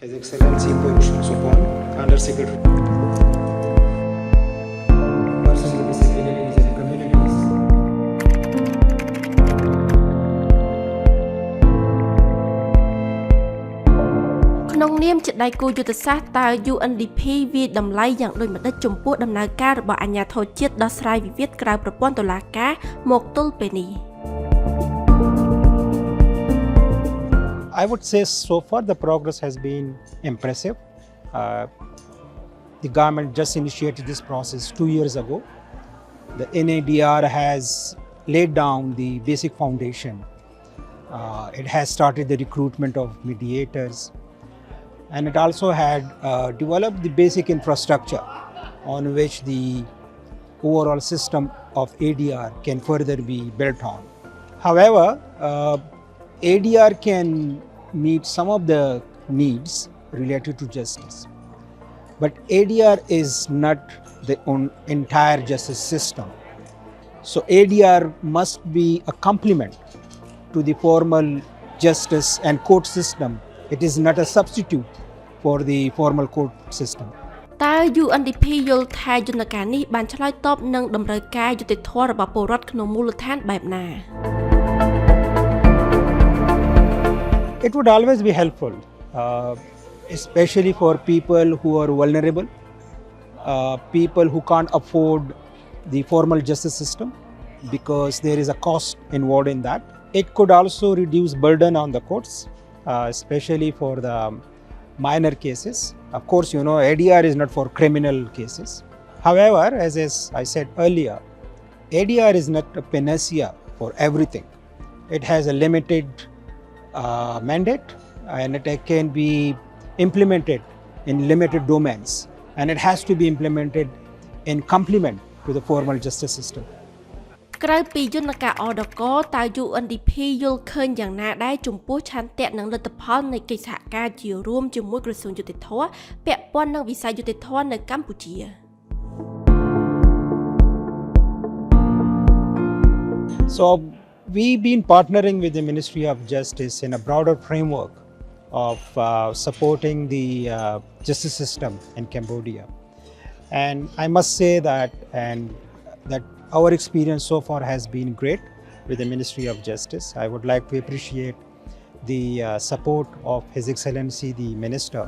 His Excellency Purushan Sopon, Under Secretary. Personal disabilities and communities. ក្នុងនាមជាដៃគូយុទ្ធសាស្ត្រតើ UNDP វាតម្លៃយ៉ាងដូចម្តេចចំពោះដំណើរការរបស់អាជ្ញាធរជាតិដោះស្រាយវិវាទក្រៅប្រព័ន្ធតុលាការមកទល់ពេលនេះ I would say so far the progress has been impressive. The government just initiated this process 2 years ago. The NADR has laid down the basic foundation. It has started the recruitment of mediators, and it also had developed the basic infrastructure on which the overall system of ADR can further be built on. However, ADR can meet some of the needs related to justice. But ADR is not the entire justice system. So ADR must be a complement to the formal justice and court system. It is not a substitute for the formal court system. តើ UNDP យល់ថាយន្តការនេះបានឆ្លើយតបនឹងតម្រូវការយុត្តិធម៌របស់ពលរដ្ឋក្នុងមូលដ្ឋានបែបណា It would always be helpful, especially for people who are vulnerable, people who can't afford the formal justice system because there is a cost involved in that. It could also reduce burden on the courts, especially for the minor cases. Of course, you know, ADR is not for criminal cases. However, as I said earlier, ADR is not a panacea for everything. It has a limited mandate, and it can be implemented in limited domains, and it has to be implemented in complement to the formal justice system. ក្រៅពីយន្តការ អ.ដ.ក តើ UNDP យល់ឃើញយ៉ាងណាដែរចំពោះឆន្ទៈនិងលទ្ធផលនៃកិច្ចសហការជារួមជាមួយក្រសួងយុតិធម៌ពាក់ព័ន្ធនឹងវិស័យយុតិធម៌នៅកម្ពុជា So we've been partnering with the Ministry of Justice in a broader framework of supporting the justice system in Cambodia. And I must say that our experience so far has been great with the Ministry of Justice. I would like to appreciate the support of His Excellency the Minister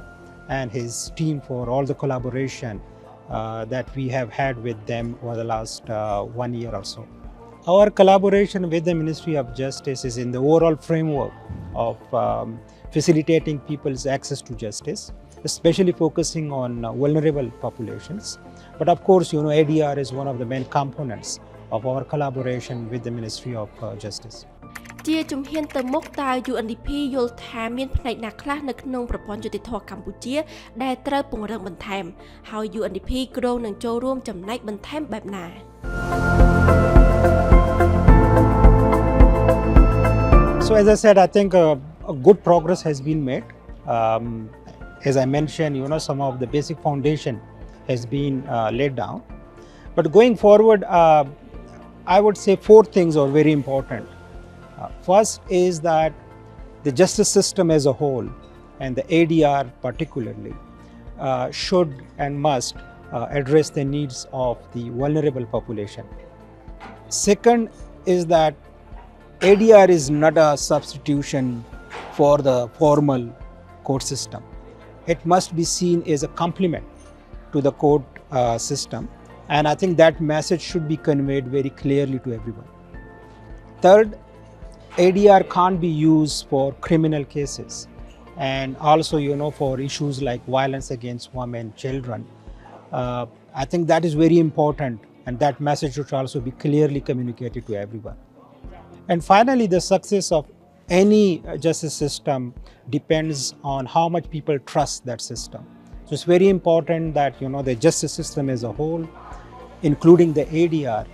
and his team for all the collaboration that we have had with them over the last 1 year or so. Our collaboration with the Ministry of Justice is in the overall framework of facilitating people's access to justice, especially focusing on vulnerable populations. But of course, you know, ADR is one of the main components of our collaboration with the Ministry of Justice. ជាជំហានទៅមុខតើ UNDP យល់ថាមានផ្នែកណាខ្លះនៅក្នុងប្រព័ន្ធយុតិធម៌កម្ពុជាដែលត្រូវពង្រឹងបន្ថែមហើយ UNDP គ្រោងនឹងចូលរួមចំណែកបន្ថែមបែបណា So as I said, I think a good progress has been made. As I mentioned, you know, some of the basic foundation has been laid down. But going forward, I would say 4 things are very important. First is that the justice system as a whole, and the ADR particularly, should and must address the needs of the vulnerable population. Second is that ADR is not a substitution for the formal court system. It must be seen as a complement to the court system, and I think that message should be conveyed very clearly to everyone. Third, ADR can't be used for criminal cases, and also, you know, for issues like violence against women, children. I think that is very important, and that message should also be clearly communicated to everyone. And finally, the success of any justice system depends on how much people trust that system. So it's very important that, you know, the justice system as a whole, including the ADR,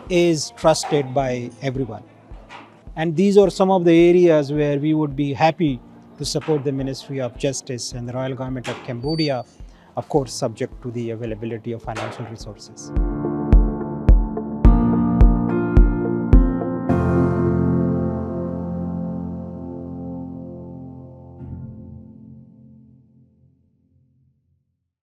is trusted by everyone. And these are some of the areas where we would be happy to support the Ministry of Justice and the Royal Government of Cambodia, of course, subject to the availability of financial resources.